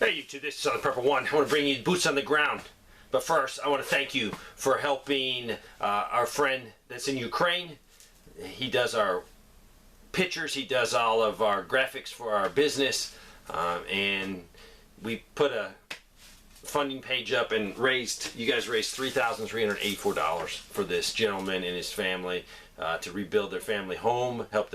Hey YouTube, this is Southern Prepper 1. I want to bring you boots on the ground. But first, I want to thank you for helping our friend that's in Ukraine. He does our pictures, he does all of our graphics for our business, and we put a funding page up and you guys raised $3,384 for this gentleman and his family to rebuild their family home, help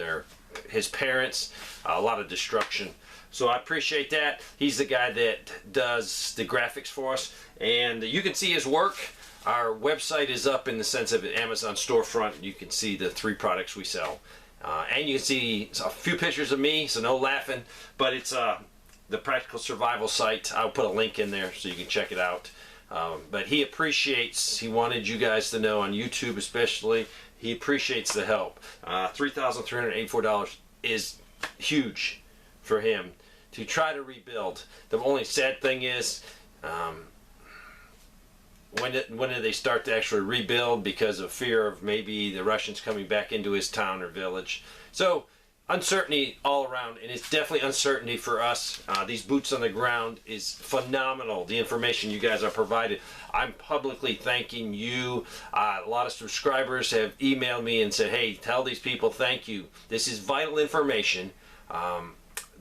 his parents, a lot of destruction. So I appreciate that. He's the guy that does the graphics for us, and you can see his work. Our website is up in the sense of an Amazon storefront. You can see the 3 products we sell, and you can see a few pictures of me, so no laughing, but it's the Practical Survival site. I'll put a link in there so you can check it out. But he wanted you guys to know on YouTube especially, he appreciates the help. $3,384 is huge for him to try to rebuild. The only sad thing is, when do they start to actually rebuild, because of fear of maybe the Russians coming back into his town or village. So uncertainty all around, and it's definitely uncertainty for us. These boots on the ground is phenomenal, the information you guys are provided. I'm publicly thanking you. A lot of subscribers have emailed me and said, hey, tell these people thank you. This is vital information.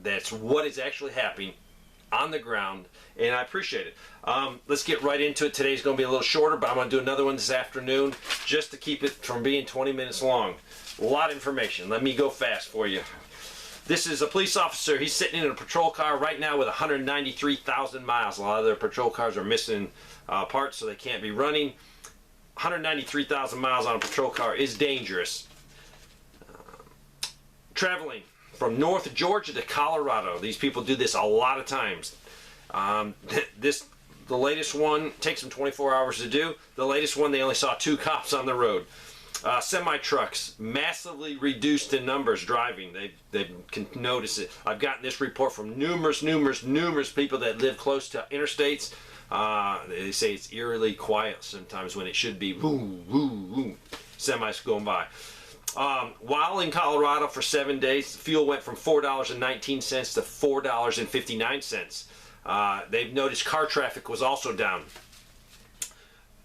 That's what is actually happening on the ground, and I appreciate it. Let's get right into it. Today's going to be a little shorter, but I'm going to do another one this afternoon just to keep it from being 20 minutes long. A lot of information. Let me go fast for you. This is a police officer. He's sitting in a patrol car right now with 193,000 miles. A lot of their patrol cars are missing parts, so they can't be running. 193,000 miles on a patrol car is dangerous. Traveling from North Georgia to Colorado. These people do this a lot of times. The latest one takes them 24 hours to do. The latest one, they only saw 2 cops on the road. Semi-trucks, massively reduced in numbers driving. They can notice it. I've gotten this report from numerous people that live close to interstates. They say it's eerily quiet sometimes when it should be woo, woo, woo, semis going by. While in Colorado for 7 days, fuel went from $4.19 to $4.59. They've noticed car traffic was also down.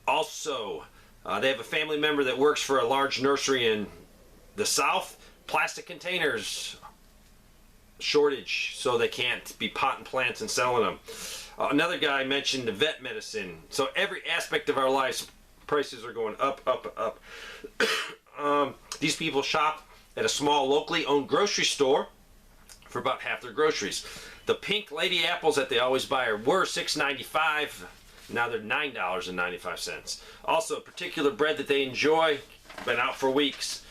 Also, they have a family member that works for a large nursery in the South. Plastic containers shortage, so they can't be potting plants and selling them. Another guy mentioned the vet medicine. So every aspect of our lives, prices are going up, up, up. These people shop at a small locally owned grocery store for about half their groceries. The pink lady apples that they always buy were $6.95. Now they're $9.95. Also, a particular bread that they enjoy, been out for weeks.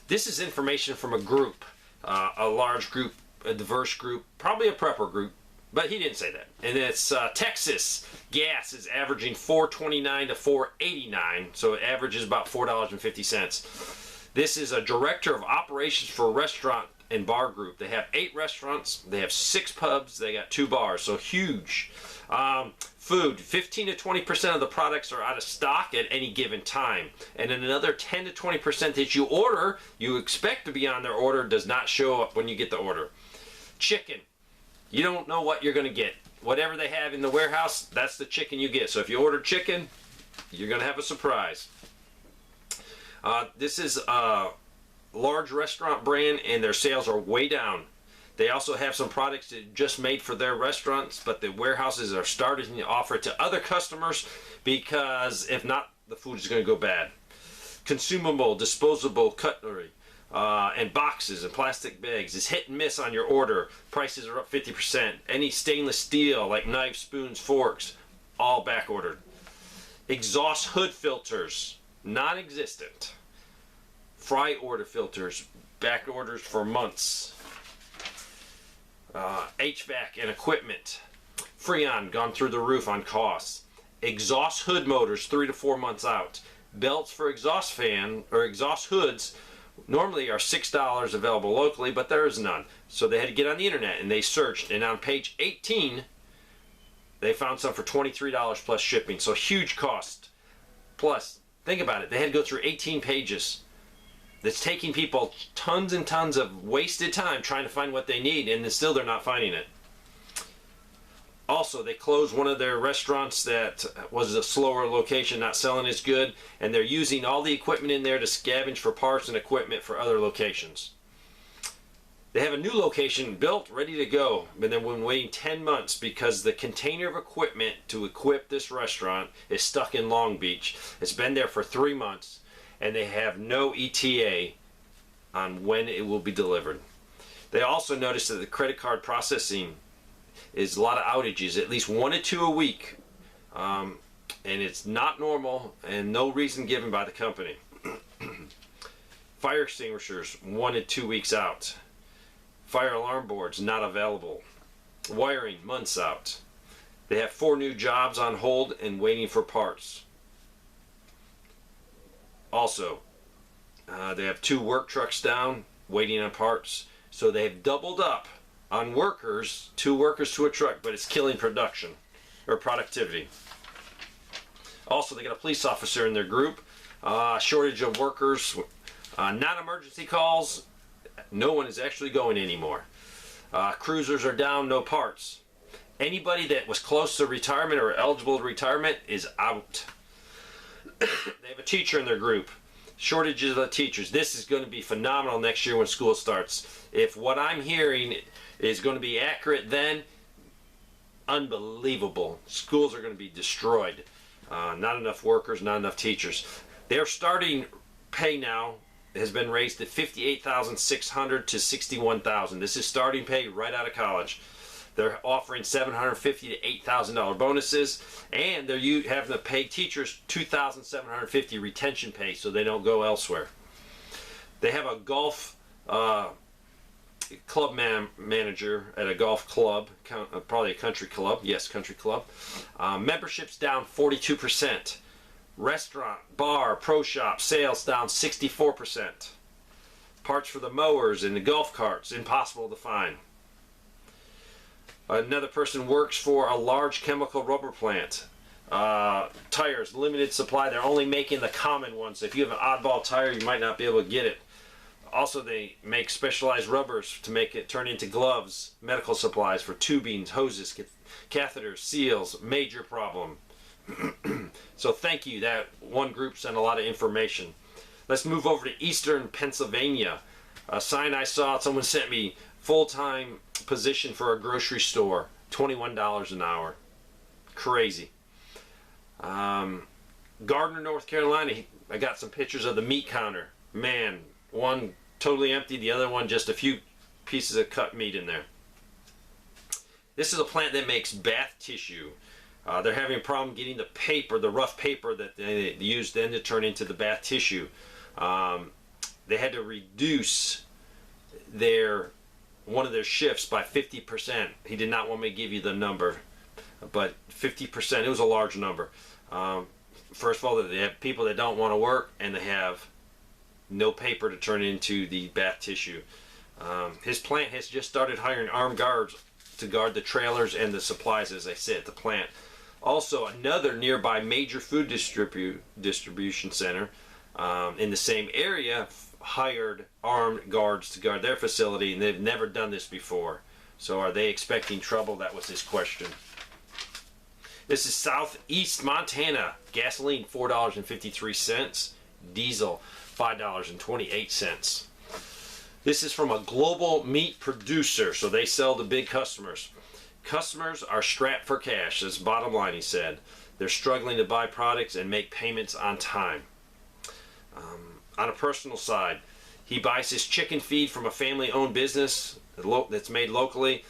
This is information from a group, a large group, a diverse group, probably a prepper group, but he didn't say that. And it's Texas gas is averaging $4.29 to $4.89, so it averages about $4.50. This is a director of operations for a restaurant and bar group. They have 8 restaurants, they have 6 pubs, they got 2 bars, so huge. Food, 15 to 20% of the products are out of stock at any given time, and then another 10 to 20% that you expect to be on their order does not show up when you get the order. Chicken, you don't know what you're going to get. Whatever they have in the warehouse, that's the chicken you get. So if you order chicken, you're going to have a surprise. This is a large restaurant brand, and their sales are way down. They also have some products that just made for their restaurants, but the warehouses are starting to offer it to other customers, because if not, the food is going to go bad. Consumable, disposable cutlery, and boxes and plastic bags is hit and miss on your order. Prices are up 50%. Any stainless steel like knives, spoons, forks, all back ordered. Exhaust hood filters, non-existent. Fry order filters, back orders for months. HVAC and equipment, Freon gone through the roof on costs. Exhaust hood motors 3 to 4 months out. Belts for exhaust fan or exhaust hoods normally are $6 available locally, but there is none. So they had to get on the internet and they searched, and on page 18 they found some for $23 plus shipping. So huge cost. Plus, think about it, they had to go through 18 pages. That's taking people tons and tons of wasted time trying to find what they need, and then still they're not finding it. Also, they closed one of their restaurants that was a slower location, not selling as good, and they're using all the equipment in there to scavenge for parts and equipment for other locations. They have a new location built, ready to go, but they've been waiting 10 months because the container of equipment to equip this restaurant is stuck in Long Beach. It's been there for 3 months, and they have no ETA on when it will be delivered. They also noticed that the credit card processing is a lot of outages, at least 1 to 2 a week, and it's not normal and no reason given by the company. Fire extinguishers 1 to 2 weeks out. Fire alarm boards not available. Wiring months out. They have 4 new jobs on hold and waiting for parts. Also, they have 2 work trucks down waiting on parts, so they've doubled up on workers, 2 workers to a truck, but it's killing production or productivity. Also, they got a police officer in their group. Shortage of workers. Non-emergency calls. No one is actually going anymore. Cruisers are down, no parts. Anybody that was close to retirement or eligible to retirement is out. They have a teacher in their group. Shortages of teachers. This is going to be phenomenal next year when school starts. If what I'm hearing is going to be accurate, then unbelievable. Schools are going to be destroyed. Not enough workers, not enough teachers. Their starting pay now has been raised to $58,600 to $61,000. This is starting pay right out of college. They're offering $750 to $8,000 bonuses, and they're having to pay teachers $2,750 retention pay so they don't go elsewhere. They have a golf club manager at a golf club, probably a country club. Yes, country club. Memberships down 42%. Restaurant, bar, pro shop sales down 64%. Parts for the mowers and the golf carts impossible to find. Another person works for a large chemical rubber plant. Tires, limited supply. They're only making the common ones. If you have an oddball tire, you might not be able to get it. Also, they make specialized rubbers to make it turn into gloves, medical supplies for tubing, hoses, catheters, seals. Major problem. So thank you. That one group sent a lot of information. Let's move over to Eastern Pennsylvania. A sign I saw, someone sent me, full-time position for a grocery store, $21 an hour. Crazy. Gardner, North Carolina, I got some pictures of the meat counter. Man, one totally empty, the other one just a few pieces of cut meat in there. This is a plant that makes bath tissue. They're having a problem getting the paper, the rough paper that they use then to turn into the bath tissue. They had to reduce one of their shifts by 50%. He did not want me to give you the number, but 50%, it was a large number. First of all, they have people that don't want to work, and they have no paper to turn into the bath tissue. His plant has just started hiring armed guards to guard the trailers and the supplies, as I said, at the plant. Also, another nearby major food distribution center in the same area hired armed guards to guard their facility, and they've never done this before. So are they expecting trouble? That was his question. This is Southeast Montana. Gasoline, $4.53. Diesel, $5.28. This is from a global meat producer, so they sell to big customers. Customers are strapped for cash. That's the bottom line, he said. They're struggling to buy products and make payments on time. On a personal side, he buys his chicken feed from a family-owned business that's made locally.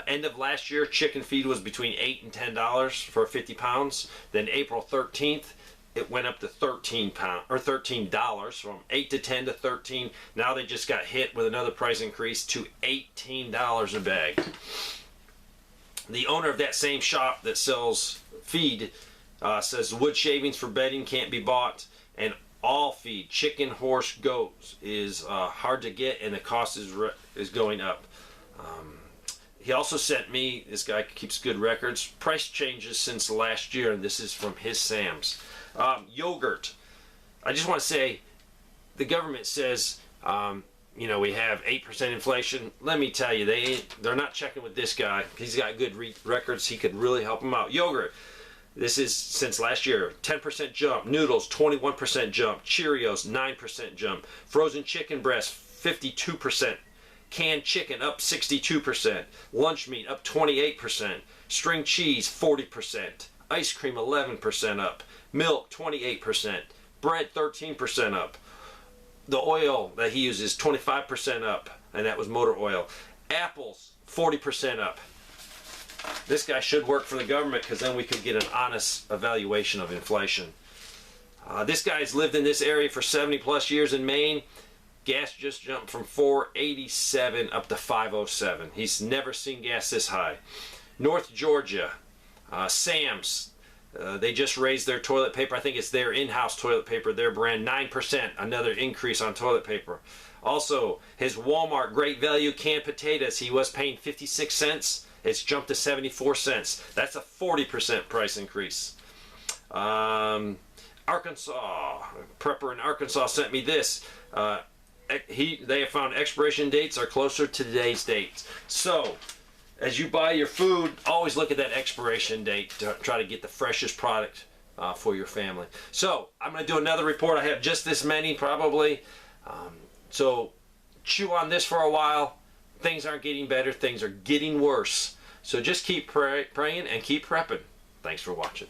End of last year, chicken feed was between $8 and $10 for 50 pounds. Then April 13th, it went up to $13 from 8 to 10 to 13. Now they just got hit with another price increase to $18 a bag. The owner of that same shop that sells feed says wood shavings for bedding can't be bought, and all feed, chicken, horse, goats, is hard to get, and the cost is going up. He also sent me, this guy keeps good records, price changes since last year, and this is from his Sam's. Yogurt. I just want to say, the government says you know, we have 8% inflation. Let me tell you, they're not checking with this guy. He's got good records. He could really help them out. Yogurt. This is since last year. 10% jump. Noodles, 21% jump. Cheerios, 9% jump. Frozen chicken breast, 52%. Canned chicken, up 62%. Lunch meat, up 28%. String cheese, 40%. Ice cream, 11% up. Milk, 28%. Bread, 13% up. The oil that he uses, 25% up, and that was motor oil. Apples, 40% up. This guy should work for the government, because then we could get an honest evaluation of inflation. This guy's lived in this area for 70 plus years in Maine. Gas just jumped from $4.87 up to $5.07. He's never seen gas this high. North Georgia, Sam's. They just raised their toilet paper. I think it's their in-house toilet paper, their brand, 9%, another increase on toilet paper. Also, his Walmart Great Value canned potatoes, he was paying 56 cents. It's jumped to 74 cents. That's a 40% price increase. Arkansas, prepper in Arkansas sent me this. They have found expiration dates are closer to today's dates. So, as you buy your food, always look at that expiration date to try to get the freshest product for your family. So, I'm going to do another report. I have just this many probably. So, chew on this for a while. Things aren't getting better. Things are getting worse. So just keep praying and keep prepping. Thanks for watching.